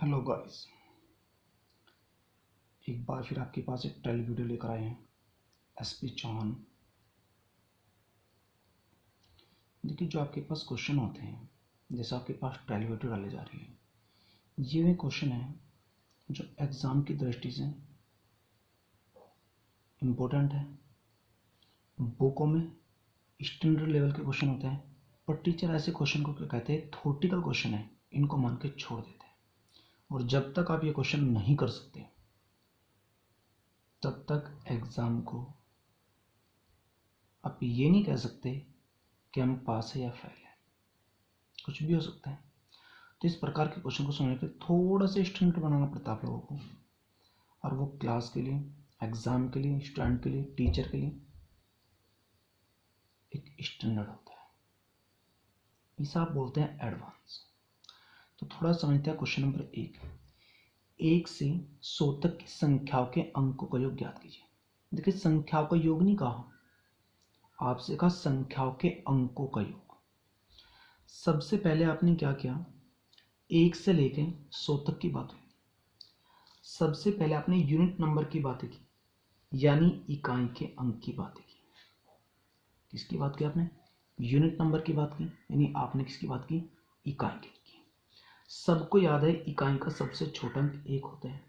Hello guys, एक बार फिर आपके पास एक ट्रायल वीडियो लेकर आए हैं एसपी चौहान। देखिए, जो आपके पास क्वेश्चन होते हैं, जैसे आपके पास ट्रायल वीडियो डाले जा रही है, ये वे क्वेश्चन हैं जो एग्ज़ाम की दृष्टि से इम्पोर्टेंट है। बुकों में स्टैंडर्ड लेवल के क्वेश्चन होते हैं, पर टीचर ऐसे क्वेश्चन को क्या कहते हैं, थ्योरेटिकल क्वेश्चन है, इनको मान के छोड़ देते हैं। और जब तक आप ये क्वेश्चन नहीं कर सकते तब तक एग्ज़ाम को आप ये नहीं कह सकते कि हम पास है या फेल है, कुछ भी हो सकता है। तो इस प्रकार के क्वेश्चन को समझने के लिए थोड़ा सा स्टैंडर्ड बनाना पड़ता है आप लोगों को, और वो क्लास के लिए, एग्ज़ाम के लिए, स्टूडेंट के लिए, टीचर के लिए एक स्टैंडर्ड होता है। इसे आप बोलते हैं एडवांस। तो थोड़ा समझते हैं क्वेश्चन नंबर 1 से 100 तक की संख्याओं के अंकों का योग ज्ञात कीजिए। देखिए, संख्याओं का योग नहीं कहा, आपसे कहा संख्याओं के अंकों का योग। सबसे पहले आपने क्या किया, 1 से लेके 100 तक की बात हुई। सबसे पहले आपने यूनिट नंबर की बातें की, यानी इकाई के अंक की बातें की। किसकी बात की आपने? यूनिट नंबर की बात की, यानी आपने किसकी बात की? इकाई की। सबको याद है इकाई का सबसे छोटा अंक 1 होता है।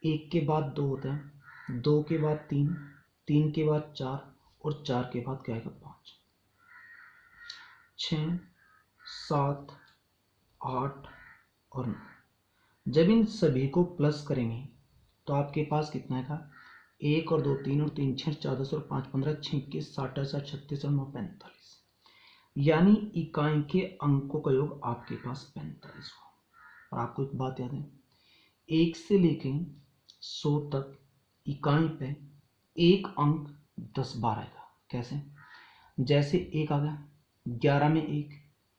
1 के बाद 2 होता है, 2 के बाद 3, 3 के बाद 4, और 4 के बाद क्या आएगा? 5, 6, 7, 8 और 9। जब इन सभी को प्लस करेंगे तो आपके पास कितना आएगा? 1 और 2 3 और 3 6 14 और 5 15 6 21 60 60 36 और 9 45, यानी इकाई के अंकों का योग आपके पास 45 हुआ। और आपको एक बात याद है, 1 से लेके 100 तक इकाई पे एक अंक 10 बार आएगा। कैसे? जैसे 1 आ गया, 11 में 1,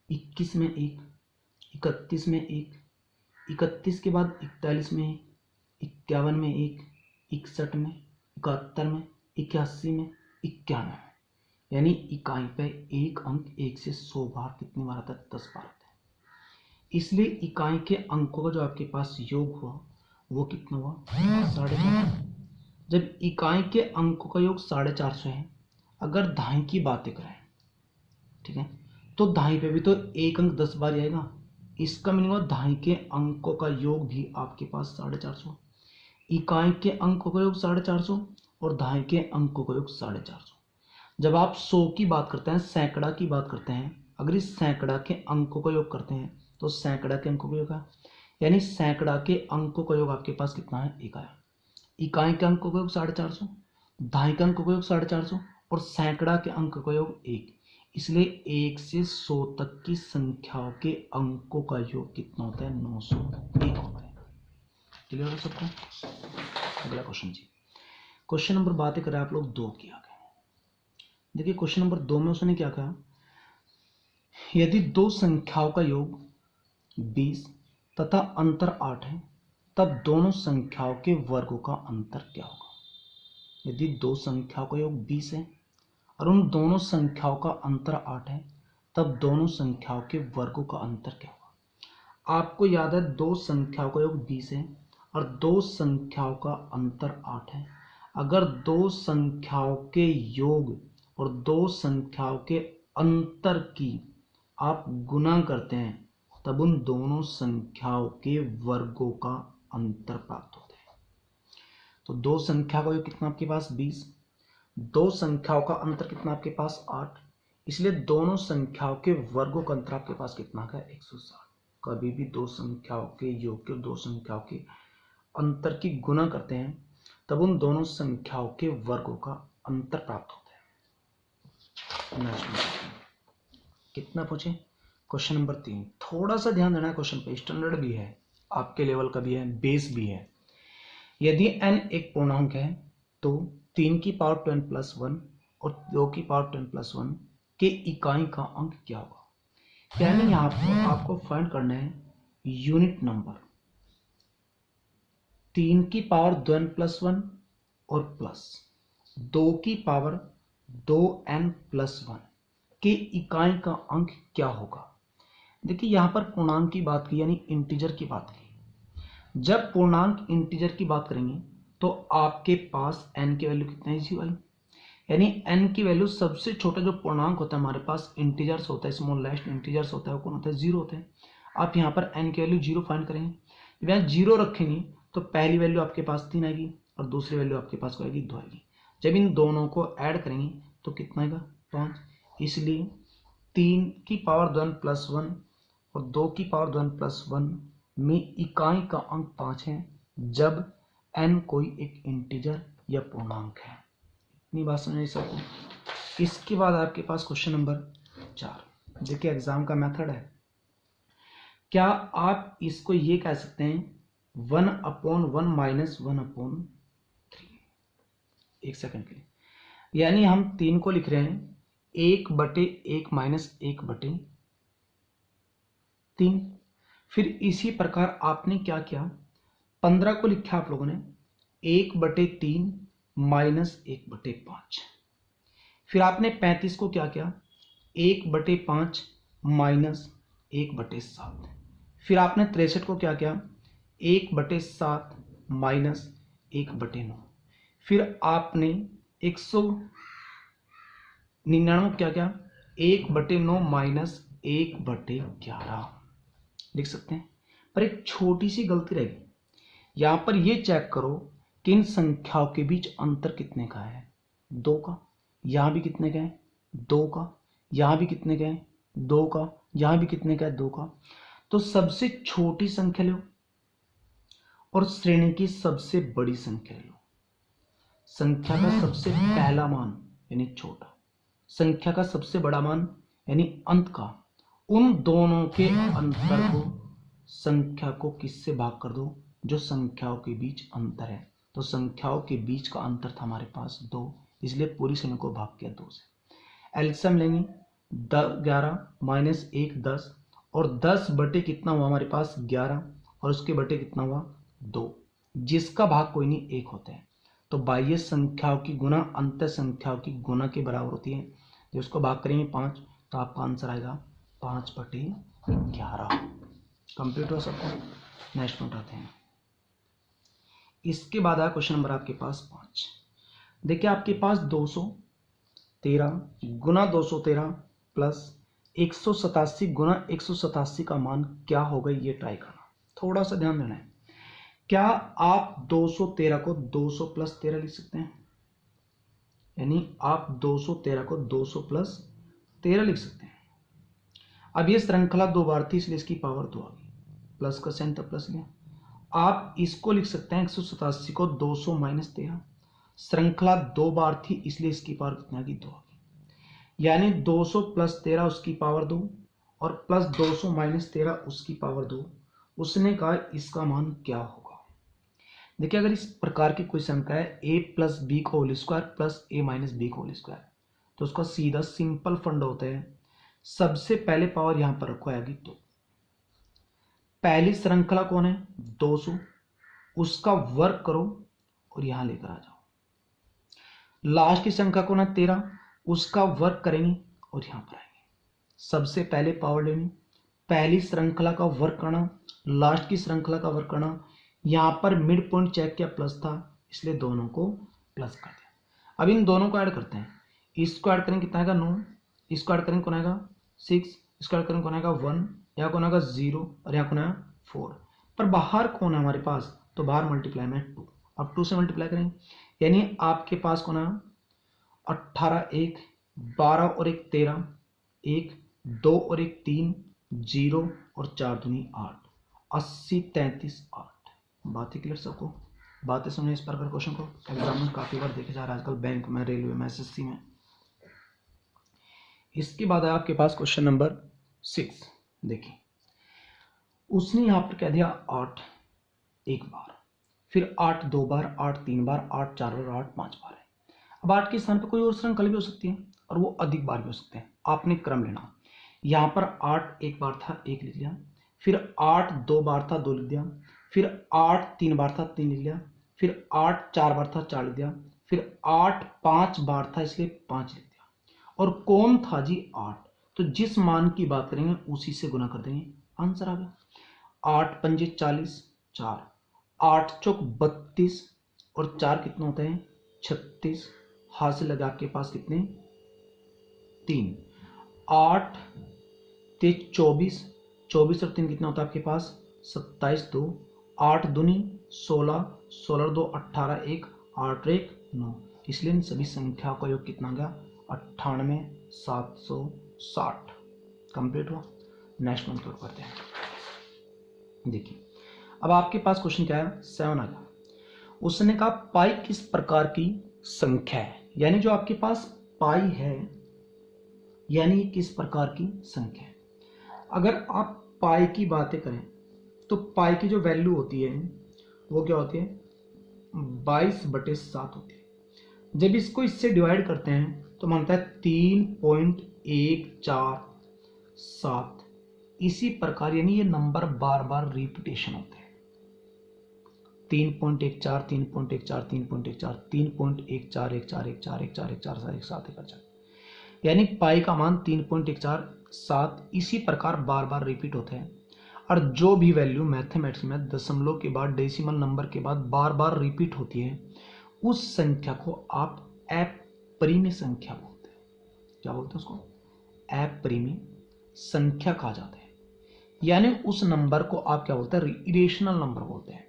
21 में 1, 31 में 1, 31 के बाद 41 में 1, 51 में 1, 61 में, 71 में, 81 में, 91 में, यानी इकाई पे एक अंक 1 से 100 बार कितनी बार आता है? 10 बार आता है। इसलिए इकाई के अंकों का जो आपके पास योग हुआ वो कितना हुआ? 450। जब इकाई के अंकों का योग 450 है, अगर दहाई की बातें करें, ठीक है, तो दहाई पे भी तो एक अंक 10 बार आएगा। इसका मीनिंग हुआ दहाई के अंकों का योग भी आपके पास 450। इकाई के अंकों का योग 450 और दहाई के अंकों का योग 450। जब आप 100 की बात करते हैं, सैकड़ा की बात करते हैं, अगर इस सैकड़ा के अंकों का योग करते हैं तो सैकड़ा के अंकों का योग है, यानी सैकड़ा के अंकों का योग आपके पास कितना है? 1 आया। इकाई के अंकों का योग 450, दहाई के अंकों का योग 450 और सैकड़ा के अंक का योग 1। इसलिए 1 से 100 तक की संख्याओं के अंकों का योग कितना होता है? 901 होता है। क्लियर हो सबको? अगला क्वेश्चन जी, क्वेश्चन नंबर बातें करें आप लोग 2 की आगे। देखिए, क्वेश्चन नंबर 2 में उसने क्या कहा, यदि दो संख्याओं का योग 20 तथा अंतर 8 है, तब दोनों संख्याओं के वर्गों का अंतर क्या होगा? यदि दो संख्याओं का योग 20 है और उन दोनों संख्याओं का अंतर 8 है, तब दोनों संख्याओं के वर्गों का अंतर क्या होगा? आपको याद है, दो संख्याओं का योग 20 है और दो संख्याओं का अंतर 8 है। अगर दो संख्याओं के योग और दो संख्याओं के अंतर की आप गुना करते हैं, तब उन दोनों संख्याओं के वर्गों का अंतर प्राप्त होता है। तो दो संख्या का योग कितना आपके पास? 20। दो संख्याओं का अंतर कितना आपके पास? 8। इसलिए दोनों संख्याओं के वर्गों का अंतर आपके पास कितना है? 160। कभी भी दो संख्याओं के योग के दो संख्याओं के अंतर की गुना करते हैं, तब उन दोनों संख्याओं के वर्गों का अंतर प्राप्त होता है। कितना पूछे? Question number 3। थोड़ा सा ध्यान देना है क्वेश्चन पे, स्टैंडर्ड भी है, आपके लेवल का भी है, बेस भी है। यदि n एक पूर्णांक है तो 3 की पावर 10 प्लस 1 और 2 की पावर 10 प्लस 1 के इकाई का अंक क्या होगा? यानी यहाँ पर आपको फाइंड करना है यूनिट नंबर। 3 की पावर 2n प्लस 1 और प्लस 2 की पावर 2n प्लस 1 के इकाई का अंक क्या होगा? देखिए, यहां पर पूर्णांक की बात की, यानी इंटीजर की बात की। जब पूर्णांक इंटीजर की बात करेंगे तो आपके पास n की वैल्यू कितना है, 0 आई। यानी n की वैल्यू सबसे छोटा जो पूर्णांक होता है हमारे पास इंटीजर्स होता है, स्मॉलेस्ट इंटीजर्स होता है, वो कौन होता है, 0 होता है। आप यहाँ पर n की वैल्यू 0 फाइंड करेंगे, जब यहाँ 0 रखेंगे तो पहली वैल्यू आपके पास 3 आएगी और दूसरी वैल्यू आपके पास आएगी 2 आएगी। जब इन दोनों को ऐड करेंगे तो कितना आएगा, 5। इसलिए 3 की पावर 2n प्लस 1 और 2 की पावर 2n प्लस 1 में इकाई का अंक 5 है जब n कोई एक इंटीजर या पूर्णांक है। इतनी बात समझ सकते हैं। इसके बाद आपके पास क्वेश्चन नंबर 4। देखिए एग्जाम का मेथड है, क्या आप इसको ये कह सकते हैं 1/1 माइनस 1/3। एक सेकंड के लिए, यानी हम 3 को लिख रहे हैं 1/1 माइनस 1/3। फिर इसी प्रकार आपने क्या किया, 15 को लिखा आप लोगों ने 1/3 माइनस 1/5। फिर आपने 35 को क्या किया, 1/5 माइनस 1/7। फिर आपने 63 को क्या किया, 1/7 माइनस 1/9। फिर आपने 199 क्या किया, 1/9 माइनस 1/11 लिख सकते हैं। पर एक छोटी सी गलती रहेगी, यहां पर ये चेक करो कि इन संख्याओं के बीच अंतर कितने का है, 2 का। यहां भी कितने का है, 2 का। यहां भी कितने का है, 2 का। यहां भी कितने का है, 2 का। तो सबसे छोटी संख्या लो और श्रेणी की सबसे बड़ी संख्या लो। संख्या का सबसे पहला मान यानी छोटा, संख्या का सबसे बड़ा मान यानी अंत का, उन दोनों के अंतर को संख्या को किससे भाग कर दो, जो संख्याओं के बीच अंतर है। तो संख्याओं के बीच का अंतर था हमारे पास 2, इसलिए पूरी श्रेणी को भाग किया 2 से। एलसीएम लेंगे 11 माइनस 1 10, और 10 बटे कितना हुआ हमारे पास 11, और उसके बटे कितना हुआ 2, जिसका भाग कोई नहीं 1 होता है। तो बाह्य संख्याओं की गुना अंतर संख्याओं की गुना के बराबर होती है। जो उसको भाग करेंगे 5 तो आपका आंसर आएगा 5/11। कंप्लीट हो सबको। नेक्स्ट नोट आते हैं। इसके बाद आया क्वेश्चन नंबर आपके पास 5। देखिए आपके पास 213 गुना 213 प्लस 187 गुना 187 का मान क्या होगा, ये ट्राई करना। थोड़ा सा ध्यान देना है। क्या आप 213 को 200 प्लस 13 लिख सकते हैं, यानी आप 213 को 200 प्लस 13 लिख सकते हैं। अब ये श्रृंखला 2 बार थी इसलिए इसकी पावर 2 आ गई, प्लस का साइन तब प्लस लिया। आप इसको लिख सकते हैं 187 को 200 माइनस 13, श्रृंखला 2 बार थी इसलिए इसकी पावर कितनी आ गई, 2 आ गई। यानी 200 प्लस 13 उसकी पावर 2 और प्लस 200 माइनस 13 उसकी पावर 2। उसने कहा इसका मान क्या होगा। देखिए अगर इस प्रकार की कोई संख्या है a प्लस बी का whole square plus a minus B का होल स्क्वायर, तो उसका सीधा सिंपल फंड होता है, सबसे पहले पावर यहां पर रखो आएगी 2। पहली श्रृंखला कौन है 200, उसका वर्ग करो और यहां लेकर आ जाओ। लास्ट की संख्या कौन है 13, उसका वर्ग करेंगे और यहां पर आएंगे। सबसे पहले पावर लेनी, पहली श्रृंखला का वर्ग करना, लास्ट की श्रृंखला का वर्ग करना। यहां पर मिड पॉइंट चेक किया प्लस था इसलिए दोनों को प्लस कर दिया। अब इन दोनों को ऐड करते हैं, इसको ऐड करेंगे कितना आएगा 9, इसको ऐड करेंगे कौन आएगा 6, इसको ऐड करेंगे कौन आएगा 1, यहाँ कौन आएगा 0 और यहाँ कौन आएगा 4। पर बाहर कौन है हमारे पास, तो बाहर मल्टीप्लाई में 2। अब 2 से मल्टीप्लाई करेंगे यानी आपके पास कौन आया 18 1 12 और 1 13, 1 2 और 1 3 0 और 4 दूनी 8, 80 33 8। बातें क्लियर सबको, बातें सुनिए। इस प्रकार क्वेश्चन को एग्जाम में काफी बार देखे जा रहा है आजकल, बैंक में, रेलवे में, एसएससी में। इसके बाद है आपके पास क्वेश्चन नंबर 6। देखिए उसने यहां पर कह दिया 8 एक बार, फिर 8 2 बार, 8 3 बार, 8 4 बार, 8 5 बार है। अब 8 के स्थान पर कोई और श्रृंखला भी हो सकती है और वो अधिक बार भी हो सकते हैं, आपने क्रम लेना। यहां पर 8 एक बार था 1 लिख लिया, फिर 8 2 बार था 2 लिख दिया, फिर 8 3 बार था 3 लिख लिया, फिर 8 4 बार था 4 लिख दिया, फिर 8 5 बार था इसलिए 5 लिख दिया। और कौन था जी 8, तो जिस मान की बात करेंगे उसी से गुना कर देंगे, आंसर आ गया। 8 पंजे 40 4, 8 चौक 32 और 4 कितना होता है 36, हाथ से लगा आपके पास कितने 3, 8 ते 24, 24 और 3 कितना होता है आपके पास 27, 2 8 दूनी 16, 16 2 18, 1 8 1 9, इसलिए इन सभी संख्याओं का योग कितना गया 98,760। कंप्लीट हुआ। नेक्स्ट वन की ओर करते हैं। देखिए अब आपके पास क्वेश्चन क्या है 7 आ गया। उसने कहा पाई किस प्रकार की संख्या है, यानी जो आपके पास पाई है यानी किस प्रकार की संख्या है। अगर आप पाई की बातें करें तो पाई की जो वैल्यू होती है वो क्या होती है 22/7 होती है। जब इसको इससे डिवाइड करते हैं तो मानता है 3.147। इसी प्रकार यानी ये नंबर बार बार रिपीटेशन होते हैं 3.14 3.14 3.14 3.141414141414 यानी पाई का मान 3.147 इसी प्रकार बार बार रिपीट होते हैं। और जो भी वैल्यू मैथमेटिक्स में दशमलव के बाद डेसिमल नंबर के बाद बार बार रिपीट होती है उस संख्या को आप अपरिमेय संख्या बोलते हैं। क्या बोलते हैं उसको अपरिमेय संख्या कहा जाता है। यानी उस नंबर को आप क्या बोलते हैं इरेशनल नंबर बोलते हैं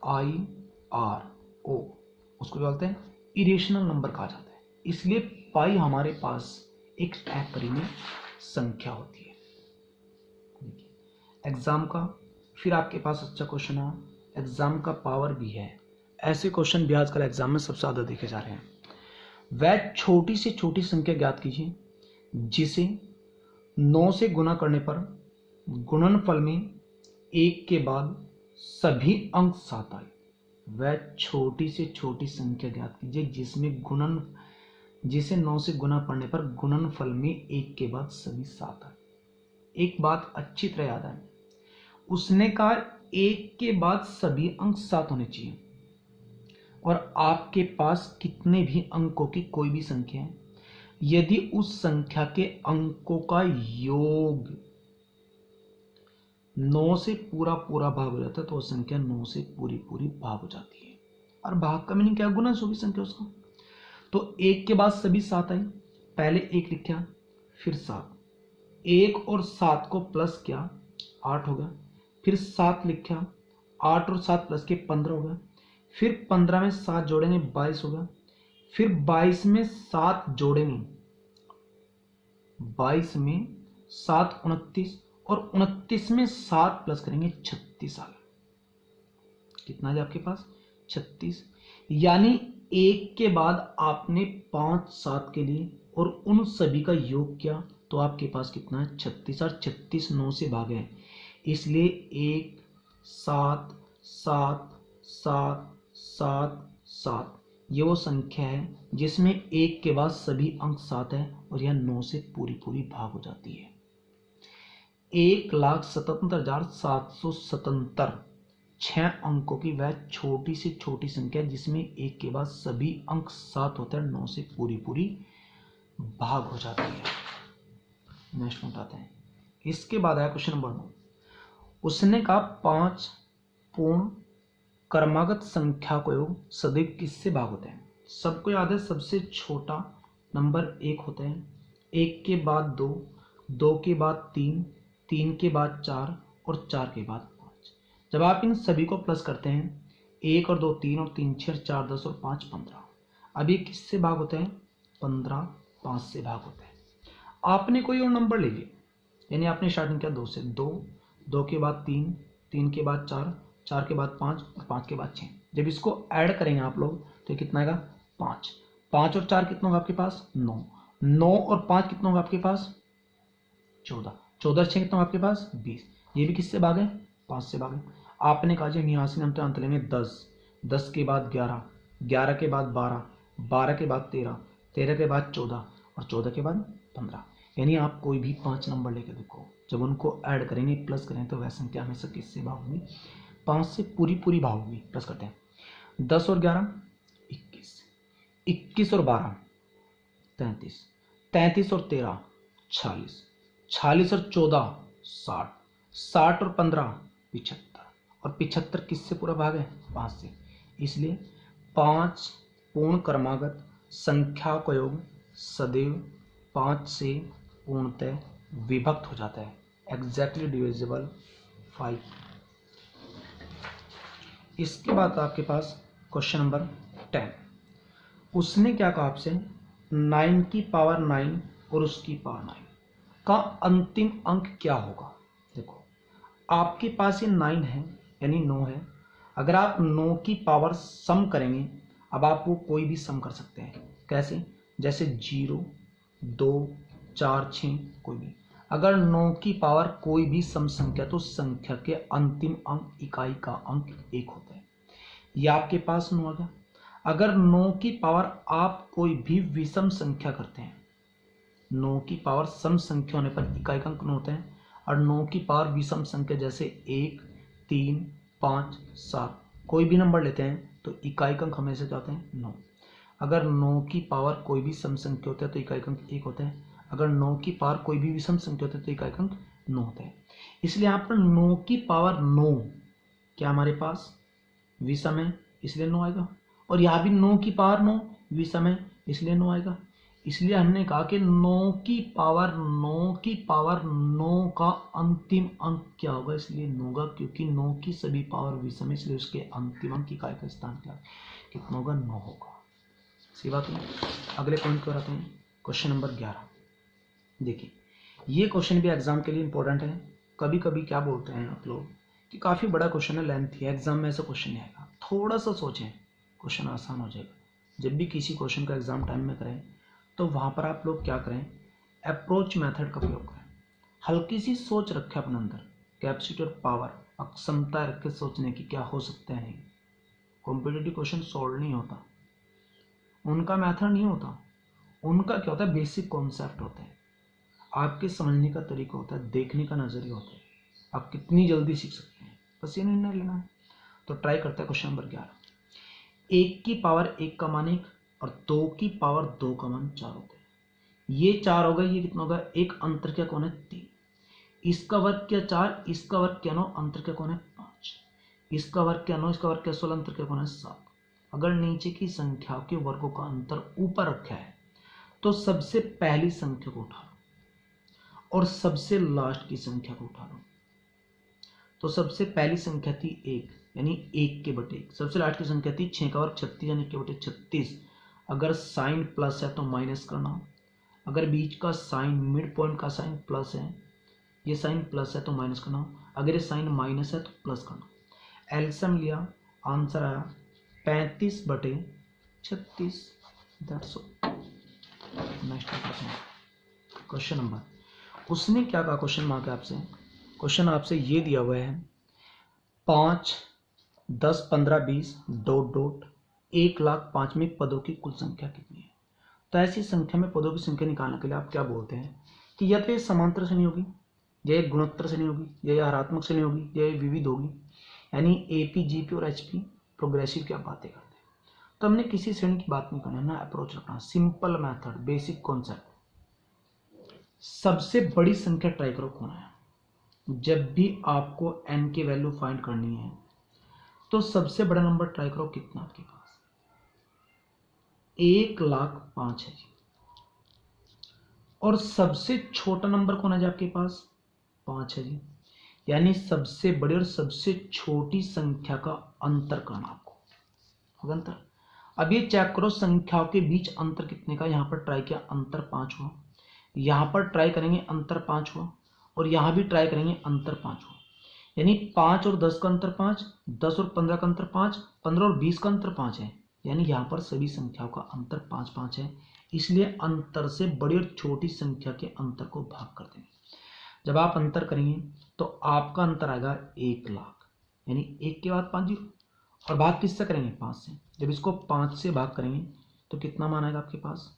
IRO, उसको क्या बोलते हैं इरेशनल नंबर कहा जाता है। इसलिए पाई हमारे पास एक अपरिमेय संख्या होती है। एग्जाम का फिर आपके पास अच्छा क्वेश्चन है, एग्जाम का पावर भी है। ऐसे क्वेश्चन भी आजकल एग्जाम में सबसे ज्यादा देखे जा रहे हैं। वह छोटी से छोटी संख्या ज्ञात कीजिए जिसे 9 से गुना करने पर गुणनफल में 1 के बाद सभी अंक 7 आए। वह छोटी से छोटी संख्या ज्ञात कीजिए जिसे 9 से गुना पड़ने पर गुणनफल में 1 के बाद सभी 7 आए। एक बात अच्छी तरह याद आए, उसने कहा 1 के बाद सभी अंक 7 होने चाहिए। और आपके पास कितने भी अंकों की कोई भी संख्या है, यदि उस संख्या के अंकों का योग 9 से पूरा पूरा भाग हो जाता है तो वो संख्या 9 से पूरी पूरी भाग हो जाती है। और भाग का मीनिंग क्या, गुना सो भी संख्या उसका। तो 1 के बाद सभी 7 आई, पहले 1 लिखा फिर 7, 1 और 7 को प्लस किया 8 हो गया, फिर 7 लिखा 8 और 7 प्लस के 15 हो गया, फिर 15 में 7 जोड़ेंगे 22 हो गया, फिर 22 में 7 जोड़ेंगे 22 में 7 29 और 29 में 7 प्लस करेंगे 36 आ गया। कितना है आपके पास 36। यानी 1 के बाद आपने 5 7 के लिए और उन सभी का योग किया तो आपके पास कितना है 36 और 36 9 से भागे हैं, इसलिए 1 7 7 7 7 7 ये वो संख्या है जिसमें 1 के बाद सभी अंक 7 है और यह 9 से पूरी पूरी भाग हो जाती है। 1,77,777 6 अंकों की वह छोटी से छोटी संख्या जिसमें 1 के बाद सभी अंक 7 होते हैं, 9 से पूरी पूरी भाग हो जाती है। नेक्स्ट उठाते हैं। इसके बाद आया क्वेश्चन नंबर 9। उसने कहा 5 पूर्ण क्रमागत संख्या को योग सदैव किससे भाग होते हैं। सबको याद है सबसे छोटा नंबर 1 होता है, 1 के बाद 2, 2 के बाद 3, 3 के बाद 4 और 4 के बाद 5। जब आप इन सभी को प्लस करते हैं 1 और 2 3 और 3 6 4 10 और 5 15। अब ये किससे भाग होते हैं 15 5 से भाग होते हैं। आपने कोई और नंबर ले लिया, यानी आपने स्टार्टिंग किया 2 से, 2 2 के बाद 3, 3 के बाद 4, 4 के बाद 5 और 5 के बाद 6। जब इसको ऐड करेंगे आप लोग तो कितना आएगा 5, 5 और 4 कितना होगा आपके पास 9, 9 और 5 कितना होगा आपके पास 14, 14 और 6 कितना होगा आपके पास 20। ये भी किससे भागे 5 से भागे। आपने कहा जब यहाँ से हम तो अंत लेंगे 10, 10 के बाद 11, 11 के बाद 12, 12 के बाद 13, 13 के बाद 14 और 14 के बाद 15। यानी आप कोई भी 5 नंबर लेकर देखो, जब उनको ऐड करेंगे प्लस करेंगे तो वह संख्या हमेशा किससे भाग होगी 5 से पूरी पूरी भाग होगी। प्लस करते हैं 10 और 11 21, 21 और 12 33, 33 और 13 46, 46 और 14 60, 60 और 15 75 और 75 किससे पूरा भाग है? 5 से। इसलिए 5 पूर्ण क्रमागत संख्या का योग सदैव 5 से पूर्णतः विभक्त हो जाता है, एग्जैक्टली डिविजिबल 5। इसके बाद आपके पास क्वेश्चन नंबर 10। उसने क्या कहा आपसे, 9 की पावर 9 और उसकी पावर 9 का अंतिम अंक क्या होगा। देखो आपके पास ये 9 है यानी 9 है, अगर आप 9 की पावर सम करेंगे, अब आप वो कोई भी सम कर सकते हैं। कैसे? जैसे 0, 2, 4, 6 कोई भी। अगर 9 की पावर कोई भी सम संख्या तो संख्या के अंतिम अंक इकाई का अंक 1 होता है। ये आपके पास 9 आ गया। अगर 9 की पावर आप कोई भी विषम संख्या करते हैं, 9 की पावर सम संख्या होने पर इकाई का अंक 9 होता है, और 9 की पावर विषम संख्या जैसे 1, 3, 5, 7 कोई भी नंबर लेते हैं तो इकाई का अंक हमेशा क्या होते हैं? 9। अगर 9 की पावर कोई भी सम संख्या होता है तो इकाई का अंक 1 होता है। अगर 9 की पावर कोई भी विषम संख्या होता है तो इकाई का अंक 9 होता है। इसलिए यहाँ पर 9 की पावर 9 क्या हमारे पास विषम है, इसलिए 9 आएगा। और यहाँ भी 9 की पावर 9 विषम है, इसलिए 9 आएगा। इसलिए हमने कहा कि 9 की पावर 9 का अंतिम अंक क्या होगा, इसलिए 9 होगा, क्योंकि 9 की सभी पावर विषम है, इसलिए उसके अंतिम अंक इकाई का स्थान क्या कितना होगा? 9 होगा। सही बात है। अगले पॉइंट पर आते हैं, क्वेश्चन नंबर 11। देखिए ये क्वेश्चन भी एग्जाम के लिए इंपॉर्टेंट है। कभी कभी क्या बोलते हैं आप लोग कि काफ़ी बड़ा क्वेश्चन है, लेंथी है, एग्जाम में ऐसा क्वेश्चन नहीं आएगा। थोड़ा सा सोचें, क्वेश्चन आसान हो जाएगा। जब भी किसी क्वेश्चन का एग्जाम टाइम में करें तो वहाँ पर आप लोग क्या करें, अप्रोच मेथड का प्रयोग करें। हल्की सी सोच रखें अपने अंदर, कैपेसिटी और पावर, अक्षमता रख के सोचने की क्या हो सकता है। नहीं, कॉम्पिटिटिव क्वेश्चन सॉल्व नहीं होता, उनका मेथड नहीं होता, उनका क्या होता है? बेसिक कॉन्सेप्ट होता है, आपके समझने का तरीका होता है, देखने का नजरिया होता है, आप कितनी जल्दी सीख सकते हैं, बस ये निर्णय लेना है। तो ट्राई करते हैं क्वेश्चन नंबर 11। 1 की पावर 1 का मान 1 और 2 की पावर 2 का मान 4 होता है। ये 4 होगा, ये कितना होगा? एक, अंतर क्या कौन है? 3। इसका वर्ग क्या 4, इसका वर्ग क्या 9, अंतर क्या कौन है? 5। इसका वर्ग क्या 9, इसका वर्ग क्या 16, अंतर क्या कौन है? 7। अगर नीचे की संख्याओं के वर्गों का अंतर ऊपर रखा है तो सबसे पहली संख्या को उठा लो और सबसे लास्ट की संख्या को उठा लो। तो सबसे पहली संख्या थी 1 यानी 1 के बटे 1, सबसे लास्ट की संख्या थी 6 का वर्ग 36 यानी 1 के बटे 36। अगर साइन प्लस है तो माइनस करना, अगर बीच का साइन, मिड पॉइंट का साइन प्लस है, ये साइन प्लस है तो माइनस करना, अगर ये साइन माइनस है तो प्लस करना। एलसीएम लिया, आंसर आया 35 बटे 36। That's all. Next question number, उसने क्या कहा क्वेश्चन मार्क आपसे, क्वेश्चन आपसे ये दिया हुआ है 5, 10, 15, 20 ... 1,05,000 में पदों की कुल संख्या कितनी है। तो ऐसी संख्या में पदों की संख्या निकालने के लिए आप क्या बोलते हैं कि या तो ये समांतर से नहीं होगी, या ये गुणोत्तर से नहीं होगी, या ये हरात्मक से नहीं होगी, या ये विविध होगी। यानी एपी, जीपी और एचपी प्रोग्रेसिव की आप बातें करते हैं। तो हमने किसी श्रेणी की बात नहीं करना है ना, अप्रोच रखना, सिंपल मेथड, बेसिक कॉन्सेप्ट। सबसे बड़ी संख्या ट्राई करो कौन है। जब भी आपको n की वैल्यू फाइंड करनी है तो सबसे बड़ा नंबर ट्राई करो, कितना आपके पास? 1,05,000 है जी। और सबसे छोटा नंबर कौन है जी आपके पास? 5 है जी। यानी सबसे बड़ी और सबसे छोटी संख्या का अंतर करना आपको, अंतर। अब ये चेक करो संख्याओं के बीच अंतर कितने का, यहां पर ट्राई किया, अंतर 5 हुआ, यहां पर ट्राई करेंगे अंतर 5 हुआ, और यहां भी ट्राई करेंगे अंतर 5 हुआ। यानी 5 और 10 का अंतर 5, 10 और 15 का अंतर 5, 15 और 20 का अंतर 5 है। यानी यहाँ पर सभी संख्याओं का अंतर 5-5 है। इसलिए अंतर से बड़ी और छोटी संख्या के अंतर को भाग कर देंगे। जब आप अंतर करेंगे तो आपका अंतर आएगा 1,00,000, यानी 1 के बाद 5 जीरो, और भाग किससे करेंगे? 5 से। जब इसको 5 से भाग करेंगे तो कितना मान आएगा आपके पास?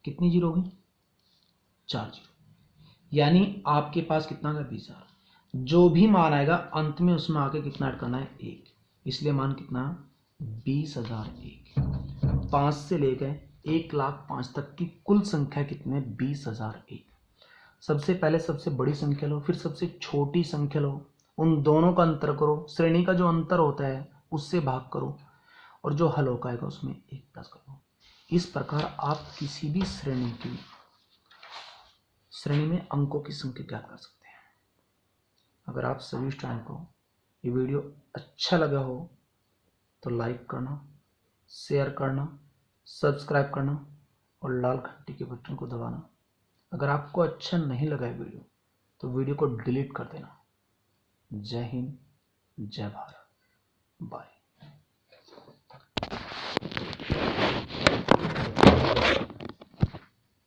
कितनी जीरो होगी? 4 जीरो। यानी आपके पास कितना आएगा? 20,000। जो भी मान आएगा अंत में उसमें आके कितना ऐड करना है? 1। इसलिए मान कितना? 20,001। 5 से लेकर 1,05,000 तक की कुल संख्या कितने? 20,001। सबसे पहले सबसे बड़ी संख्या लो, फिर सबसे छोटी संख्या लो, उन दोनों का अंतर करो, श्रेणी का जो अंतर होता है उससे भाग करो, और जो हल होगा आएगा उसमें 1 प्लस करो। इस प्रकार आप किसी भी श्रेणी में अंकों की संख्या ज्ञात कर सकते हैं। अगर आप सभी स्टूडेंट को ये वीडियो अच्छा लगा हो तो लाइक करना, शेयर करना, सब्सक्राइब करना और लाल घंटी के बटन को दबाना। अगर आपको अच्छा नहीं लगा है वीडियो तो वीडियो को डिलीट कर देना। जय हिंद, जय भारत, बाय।